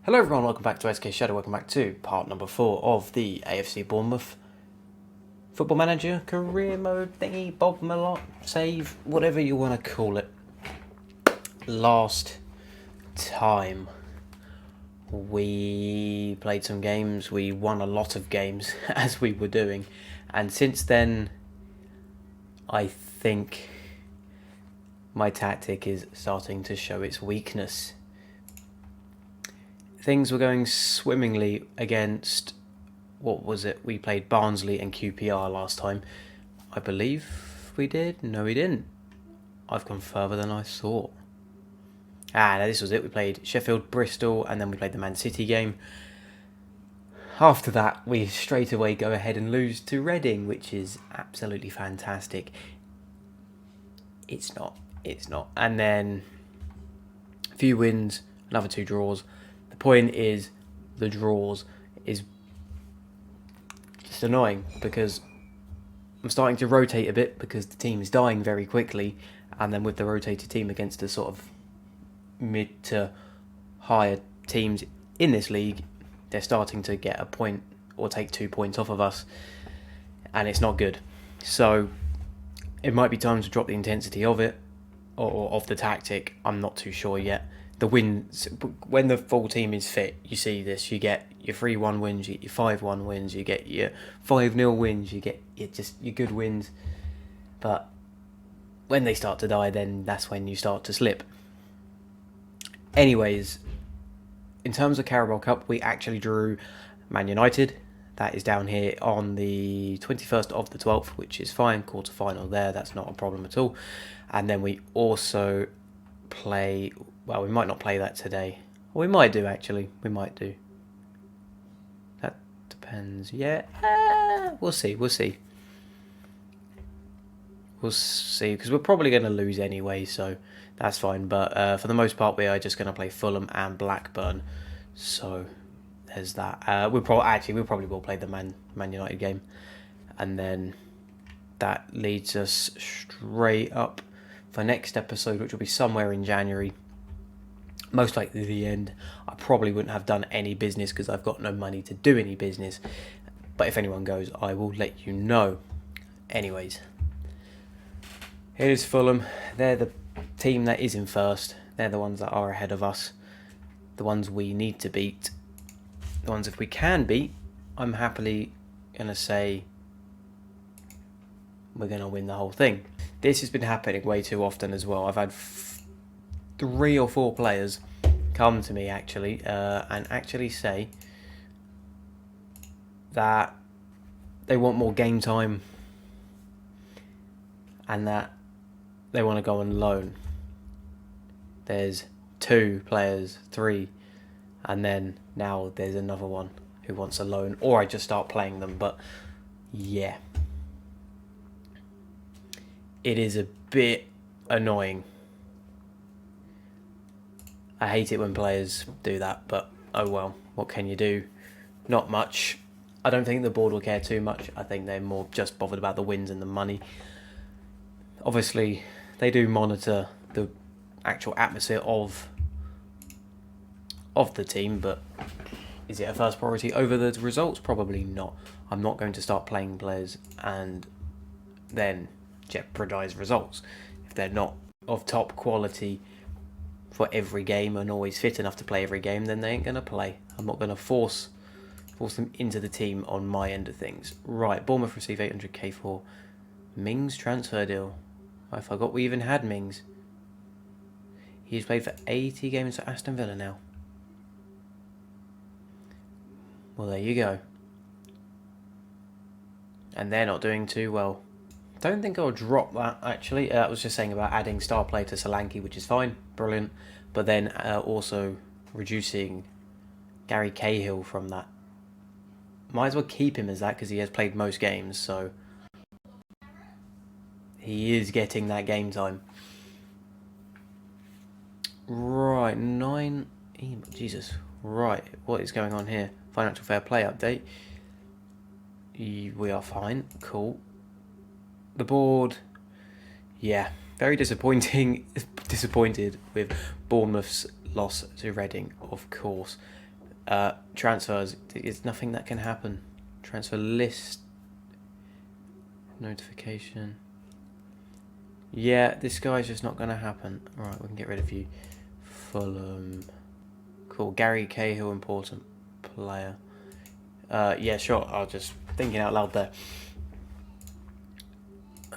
Hello everyone, welcome back to SkShadow, welcome back to part number 4 of the AFC Bournemouth Football Manager career mode thingy, Bob Malott, save, whatever you want to call it. Last time we played some games, we won a lot of games as we were doing, and since then I think my tactic is starting to show its weakness. Things were going swimmingly against, what was it? We played Barnsley and QPR last time. I believe we did. No, we didn't. I've gone further than I thought. No, this was it. We played Sheffield, Bristol, and then we played the Man City game. After that, we straight away go ahead and lose to Reading, which is absolutely fantastic. It's not. And then a few wins, another 2 draws. Point is, the draws is just annoying because I'm starting to rotate a bit because the team is dying very quickly, and then with the rotated team against the sort of mid to higher teams in this league, they're starting to get a point or take 2 points off of us, and it's not good. So it might be time to drop the intensity of it or of the tactic. I'm not too sure yet. The wins, when the full team is fit, you see this. You get your 3-1 wins, you get your 5-1 wins, you get your 5-0 wins, you get your good wins. But when they start to die, then that's when you start to slip. Anyways, in terms of Carabao Cup, we actually drew Man United. That is down here on the 21st of the 12th, which is fine. Quarter-final there, that's not a problem at all. And then we also play... Well, we might not play that today. Or we might do, actually. We might do. That depends. Yeah. We'll see. We'll see, because we're probably going to lose anyway, so that's fine. But for the most part, we are just going to play Fulham and Blackburn. So there's that. We probably will play the Man United game. And then that leads us straight up for next episode, which will be somewhere in January. Most likely the end. I probably wouldn't have done any business because I've got no money to do any business. But if anyone goes, I will let you know. Anyways, here's Fulham. They're the team that is in first. They're the ones that are ahead of us. The ones we need to beat. The ones if we can beat, I'm happily going to say we're going to win the whole thing. This has been happening way too often as well. I've had 3 or 4 players come to me actually and actually say that they want more game time and that they want to go on loan. There's 2 players, 3, and then now there's another one who wants a loan, or I just start playing them. But yeah, it is a bit annoying. I hate it when players do that, but oh well, what can you do? Not much. I don't think the board will care too much. I think they're more just bothered about the wins and the money. Obviously, they do monitor the actual atmosphere of the team, but is it a first priority over the results? Probably not. I'm not going to start playing players and then jeopardise results. If they're not of top quality for every game and always fit enough to play every game, then they ain't going to play. I'm not going to force them into the team on my end of things. Right, Bournemouth receive 800k for Mings transfer deal. I forgot we even had Mings. He's played for 80 games for Aston Villa now. Well, there you go. And they're not doing too well. Don't think I'll drop that, actually. I was just saying about adding star player to Solanke, which is fine, brilliant. But then also reducing Gary Cahill from that. Might as well keep him as that because he has played most games, so he is getting that game time. Right, 9... Jesus. Right, what is going on here? Financial fair play update. We are fine, cool. The board, yeah, very disappointed with Bournemouth's loss to Reading, of course. Transfers. There's nothing that can happen. Transfer list. Notification. Yeah, this guy's just not going to happen. Alright, we can get rid of you. Fulham. Cool. Gary Cahill, important player. Yeah, sure. I was just thinking out loud there.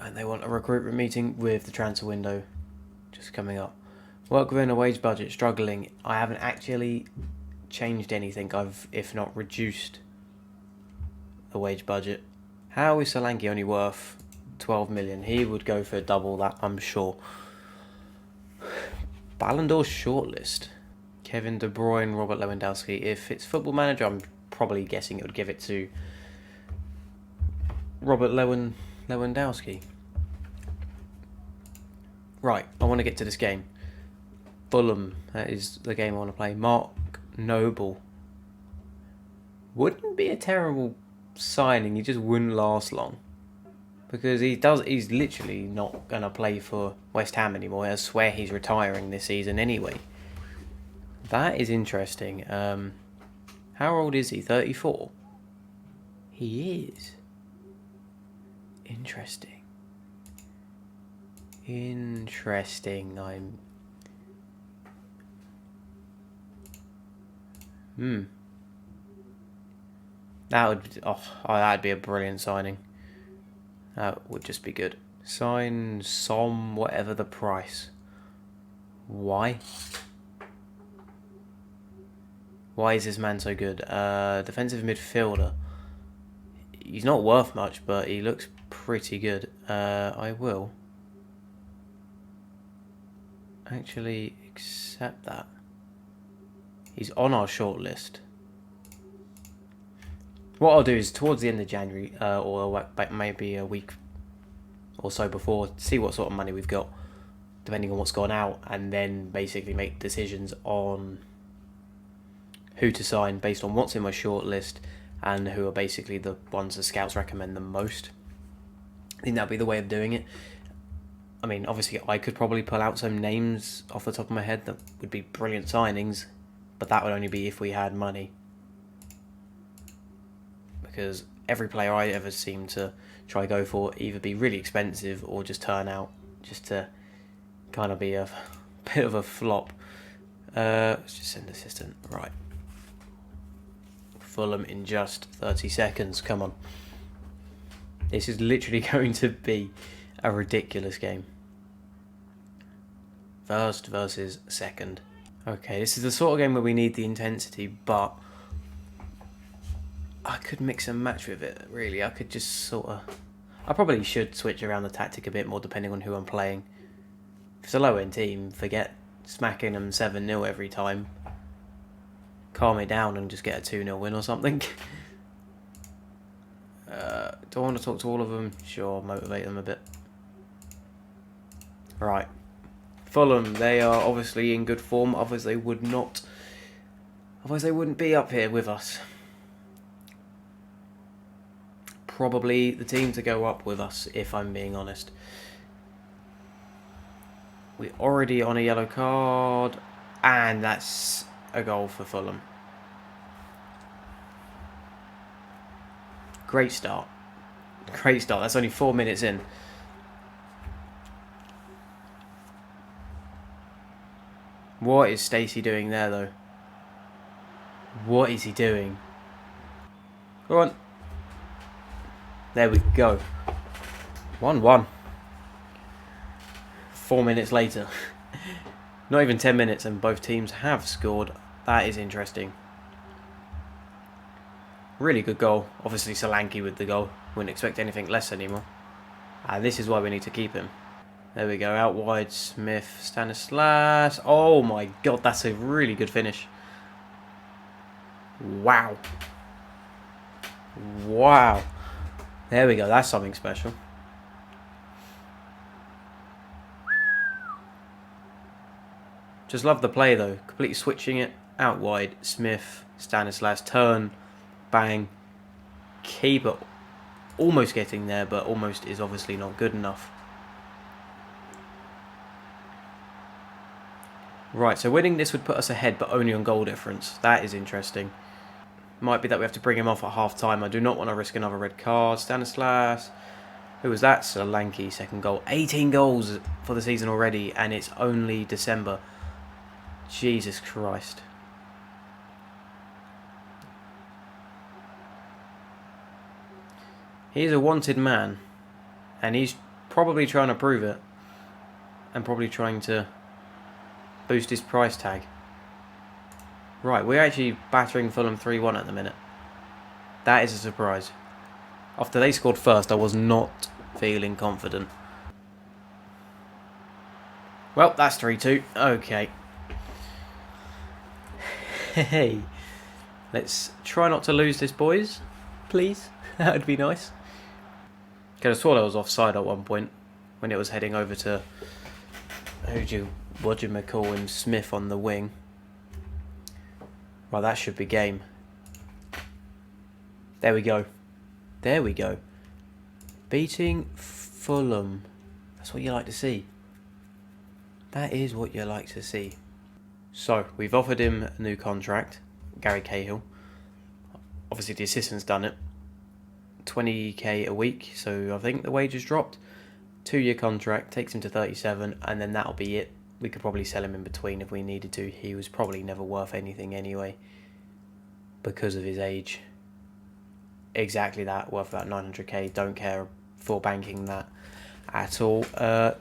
And they want a recruitment meeting with the transfer window just coming up. Work within a wage budget, struggling. I haven't actually changed anything. I've, if not, reduced the wage budget. How is Solanke only worth 12 million? He would go for double that, I'm sure. Ballon d'Or shortlist. Kevin De Bruyne, Robert Lewandowski. If it's Football Manager, I'm probably guessing it would give it to Robert Lewandowski. Right, I want to get to this game. Fulham, that is the game I want to play. Mark Noble. Wouldn't be a terrible signing, he just wouldn't last long. Because he's literally not going to play for West Ham anymore. I swear he's retiring this season anyway. That is interesting. How old is he? 34? He is. Interesting. Interesting. That'd be a brilliant signing. That would just be good. Sign Som, whatever the price. Why? Why is this man so good? Defensive midfielder. He's not worth much, but he looks pretty good. I will actually accept that. He's on our shortlist. What I'll do is towards the end of January, or maybe a week or so before, see what sort of money we've got, depending on what's gone out, and then basically make decisions on who to sign based on what's in my shortlist and who are basically the ones the scouts recommend the most. I think that'd be the way of doing it. I mean, obviously, I could probably pull out some names off the top of my head that would be brilliant signings, but that would only be if we had money. Because every player I ever seem to try go for either be really expensive or just turn out just to kind of be a bit of a flop. Let's just send assistant. Right. Fulham in just 30 seconds. Come on. This is literally going to be a ridiculous game. First versus second. Okay, this is the sort of game where we need the intensity, but I could mix and match with it, really. I could just sort of... I probably should switch around the tactic a bit more depending on who I'm playing. If it's a low-end team, forget smacking them 7-0 every time. Calm it down and just get a 2-0 win or something. Do I want to talk to all of them? Sure, motivate them a bit. Right. Fulham, they are obviously in good form, otherwise they would not... Otherwise they wouldn't be up here with us. Probably the team to go up with us, if I'm being honest. We're already on a yellow card, and that's a goal for Fulham. Great start. Great start. That's only 4 minutes in. What is Stacey doing there, though? What is he doing? Go on. There we go. 1-1. 4 minutes later. Not even 10 minutes and both teams have scored. That is interesting. Really good goal. Obviously Solanke with the goal. Wouldn't expect anything less anymore. This is why we need to keep him. There we go. Out wide. Smith. Stanislas. Oh my god. That's a really good finish. Wow. Wow. There we go. That's something special. Just love the play though. Completely switching it out wide. Smith, Stanislas, turn, bang. Keeper almost getting there, but almost is obviously not good enough. Right, so winning this would put us ahead, but only on goal difference. That is interesting. Might be that we have to bring him off at half time. I do not want to risk another red card. Stanislas. Who was that? Solanke, second goal. 18 goals for the season already, and it's only December. Jesus Christ. He's a wanted man, and he's probably trying to prove it, and probably trying to boost his price tag. Right, we're actually battering Fulham 3-1 at the minute. That is a surprise. After they scored first, I was not feeling confident. Well, that's 3-2. Okay. Hey. Let's try not to lose this, boys. Please. That would be nice. Could have sworn I was offside at one point when it was heading over to what do you call him, Smith on the wing. Right, that should be game. There we go. There we go. Beating Fulham. That's what you like to see. That is what you like to see. So, we've offered him a new contract. Gary Cahill. Obviously, the assistant's done it. 20k a week, so I think the wages dropped. 2-year contract, takes him to 37, and then that'll be it. We could probably sell him in between if we needed to. He was probably never worth anything anyway, because of his age. Exactly that, worth about 900k. Don't care for banking that at all. Oh,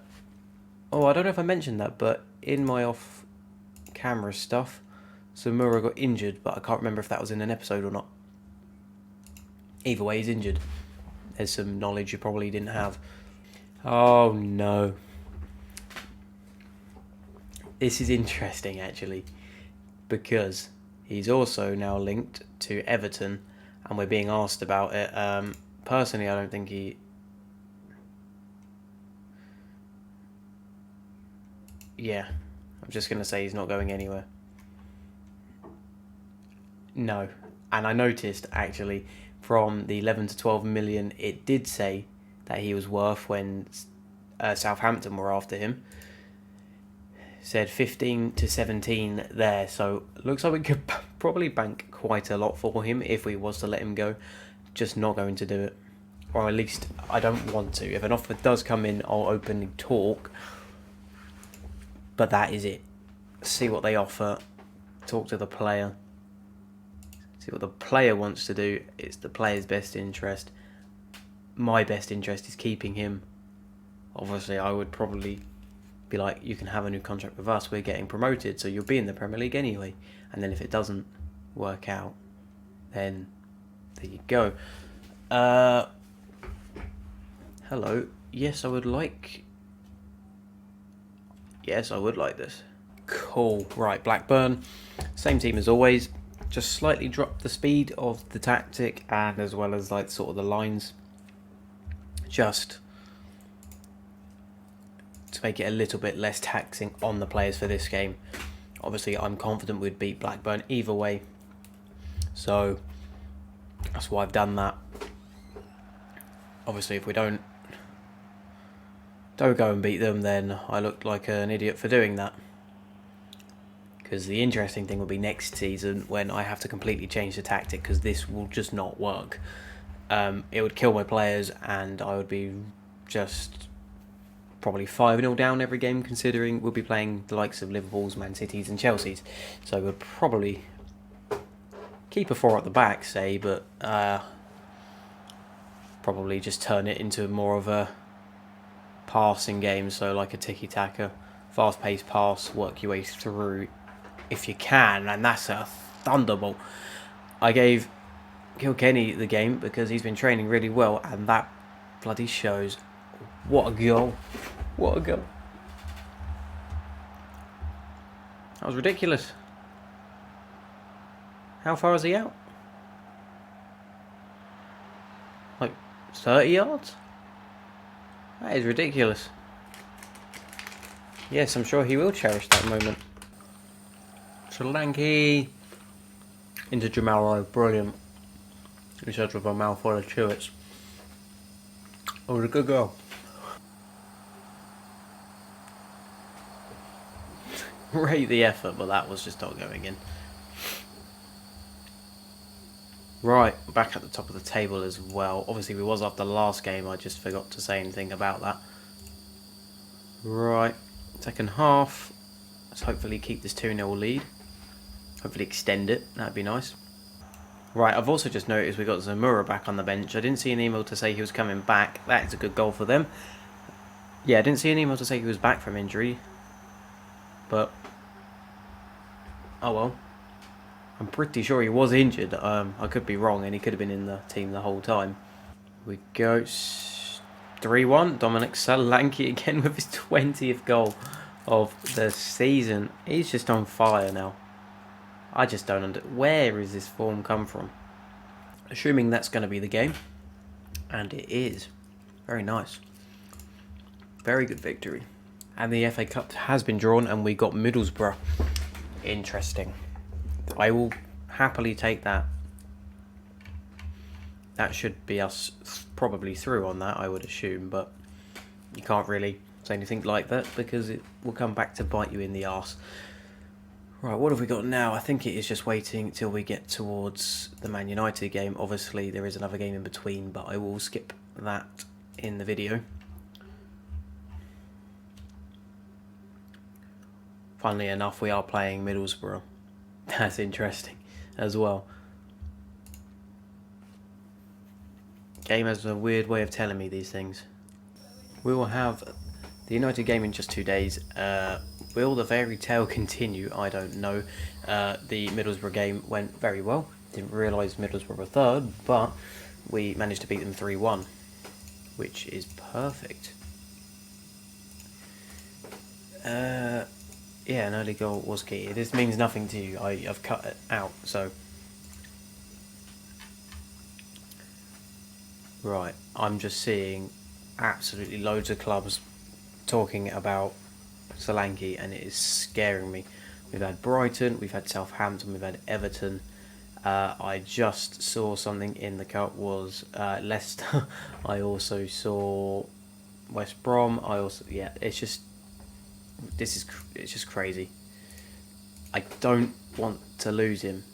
I don't know if I mentioned that, but in my off-camera stuff, Zamura got injured, but I can't remember if that was in an episode or not. Either way, he's injured. There's some knowledge you probably didn't have. Oh, no. This is interesting, actually, because he's also now linked to Everton, and we're being asked about it. Personally, I don't think he... Yeah, I'm just going to say he's not going anywhere. No. And I noticed, actually, from the 11 to 12 million, it did say that he was worth when Southampton were after him. Said 15 to 17 there, so looks like we could probably bank quite a lot for him if we was to let him go. Just not going to do it, or at least I don't want to. If an offer does come in, I'll openly talk, but that is it. See what they offer, talk to the player, see what the player wants to do. It's the player's best interest. My best interest is keeping him. Obviously, I would probably be like, you can have a new contract with us, we're getting promoted, so you'll be in the Premier League anyway. And then if it doesn't work out, then there you go. Hello. Yes, I would like this. Cool. Right, Blackburn, same team as always, just slightly dropped the speed of the tactic, and as well as like sort of the lines, just to make it a little bit less taxing on the players for this game. Obviously, I'm confident we'd beat Blackburn either way, so that's why I've done that. Obviously, if we don't go and beat them, then I look like an idiot for doing that. Because the interesting thing will be next season when I have to completely change the tactic, because this will just not work. It would kill my players, and I would be just probably 5-0 down every game, considering we'll be playing the likes of Liverpool's, Man City's and Chelsea's. So we'll probably keep a 4 at the back, say, but probably just turn it into more of a passing game, so like a tiki-taka, fast-paced pass, work your way through if you can, and that's a thunderbolt. I gave Kilkenny the game because he's been training really well, and that bloody shows. What a goal. What a goal. That was ridiculous. How far is he out? Like 30 yards? That is ridiculous. Yes, I'm sure he will cherish that moment. Solanke into Jamal, brilliant. He said with a mouthful of chewits. It was a good goal. Rate the effort, but that was just not going in. Right, back at the top of the table as well. Obviously we was up the last game, I just forgot to say anything about that. Right, second half. Let's hopefully keep this 2-0 lead. Hopefully extend it, that'd be nice. Right, I've also just noticed we got Zamura back on the bench. I didn't see an email to say he was coming back. That is a good goal for them. Yeah, I didn't see an email to say he was back from injury. But, oh well. I'm pretty sure he was injured. I could be wrong, and he could have been in the team the whole time. We go 3-1. Dominic Solanke again with his 20th goal of the season. He's just on fire now. I just don't understand. Where is this form come from? Assuming that's going to be the game. And it is. Very nice. Very good victory. And the FA Cup has been drawn, and we got Middlesbrough. Interesting. I will happily take that. That should be us probably through on that, I would assume, but you can't really say anything like that because it will come back to bite you in the arse. Right, what have we got now? I think it is just waiting till we get towards the Man United game. Obviously, there is another game in between, but I will skip that in the video. Funnily enough, we are playing Middlesbrough. That's interesting as well. Game has a weird way of telling me these things. We will have the United game in just 2 days. Will the fairy tale continue? I don't know. The Middlesbrough game went very well. Didn't realise Middlesbrough were third, but we managed to beat them 3-1, which is perfect. Yeah, an early goal was key. This means nothing to you. I've cut it out, so... Right, I'm just seeing absolutely loads of clubs talking about Solanke, and it is scaring me. We've had Brighton, we've had Southampton, we've had Everton. I just saw something in the cup was Leicester. I also saw West Brom. It's just crazy. I don't want to lose him.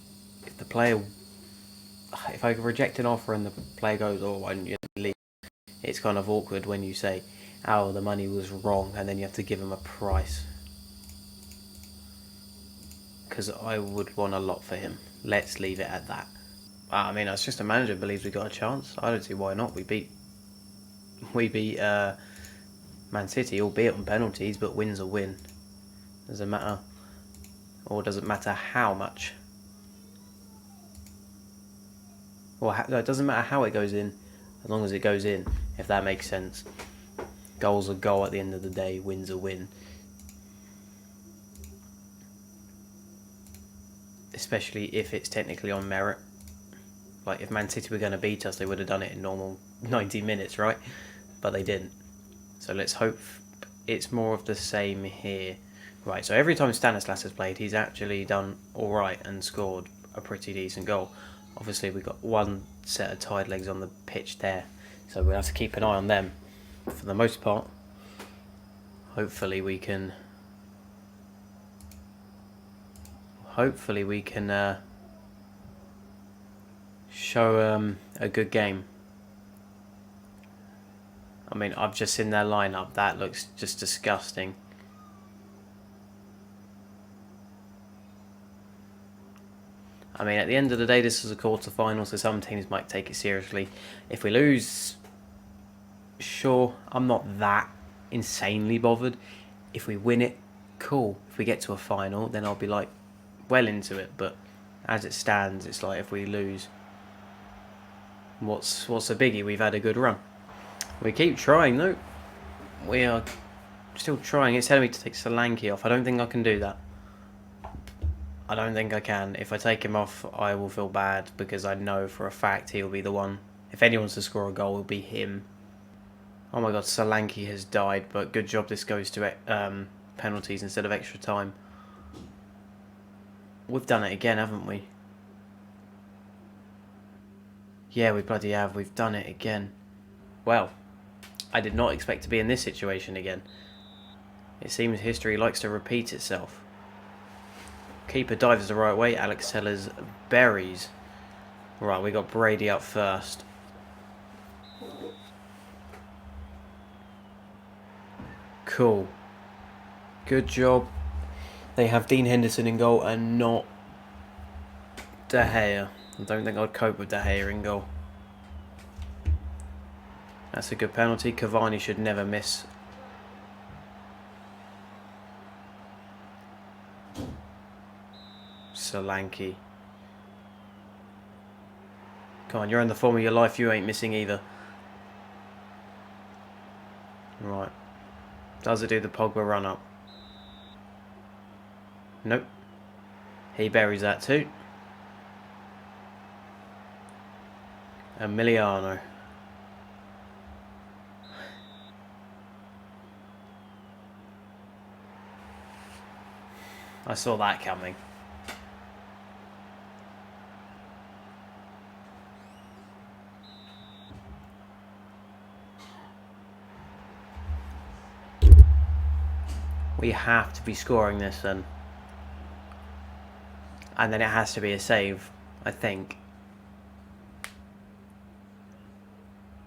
If I reject an offer and the player goes, oh, why didn't you leave? It's kind of awkward when you say, oh, the money was wrong, and then you have to give him a price. Because I would want a lot for him. Let's leave it at that. I mean, it's just a manager believes we got a chance. I don't see why not. We beat Man City, albeit on penalties, but win's a win. Doesn't matter, or doesn't matter how much. Well, it doesn't matter how it goes in, as long as it goes in, if that makes sense. Goal's a goal at the end of the day, win's a win. Especially if it's technically on merit. Like, if Man City were going to beat us, they would have done it in normal 90 minutes, right? But they didn't. So let's hope it's more of the same here. Right, so every time Stanislas has played, he's actually done alright and scored a pretty decent goal. Obviously, we've got one set of tied legs on the pitch there, so we'll have to keep an eye on them. For the most part, hopefully we can show a good game. I mean, I've just seen their lineup. That looks just disgusting. I mean, at the end of the day, this is a quarter-final, so some teams might take it seriously. If we lose, sure, I'm not that insanely bothered. If we win it, cool. If we get to a final, then I'll be like, well into it. But as it stands, it's like if we lose, what's a biggie? We've had a good run. We keep trying, though. We are still trying. It's telling me to take Solanke off. I don't think I can do that. I don't think I can. If I take him off, I will feel bad because I know for a fact he'll be the one. If anyone's to score a goal, it'll be him. Oh my god, Solanke has died, but good job this goes to penalties instead of extra time. We've done it again, haven't we? Yeah, we bloody have. We've done it again. Well, I did not expect to be in this situation again. It seems history likes to repeat itself. Keeper dives the right way. Alex Sellers buries. Right, we got Brady up first. Cool. Good job. They have Dean Henderson in goal and not De Gea. I don't think I'd cope with De Gea in goal. That's a good penalty. Cavani should never miss. Solanke. Come on, you're in the form of your life. You ain't missing either. Right. Does it do the Pogba run up? Nope. He buries that too. Emiliano. I saw that coming. We have to be scoring this then. And then it has to be a save, I think.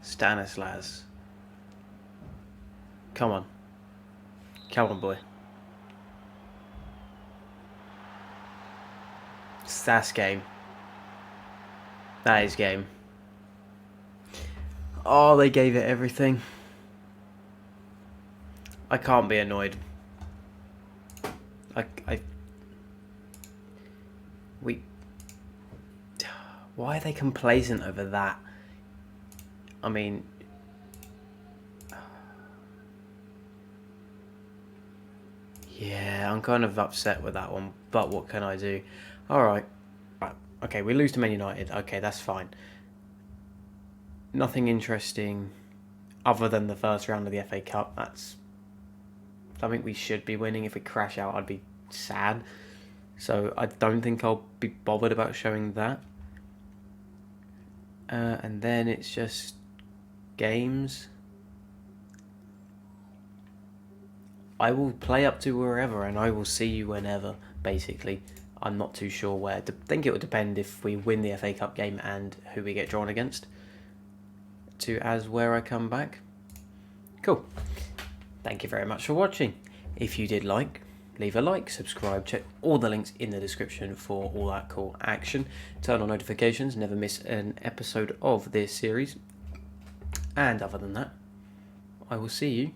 Stanislas. Come on. Come on, boy. That's game. That is game. Oh, they gave it everything. I can't be annoyed. Why are they complacent over that? I mean, yeah, I'm kind of upset with that one, but what can I do? Alright. Right. Okay, we lose to Man United. Okay, that's fine. Nothing interesting other than the first round of the FA Cup. That's something we should be winning. If we crash out, I'd be sad. So I don't think I'll be bothered about showing that. And then it's just games. I will play up to wherever and I will see you whenever, basically. I'm not too sure where. I think it would depend if we win the FA Cup game and who we get drawn against to as where I come back. Cool. Thank you very much for watching. If you did like, leave a like, subscribe, check all the links in the description for all that cool action. Turn on notifications, never miss an episode of this series. And other than that, I will see you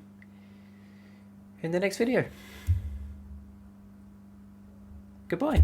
in the next video. Goodbye.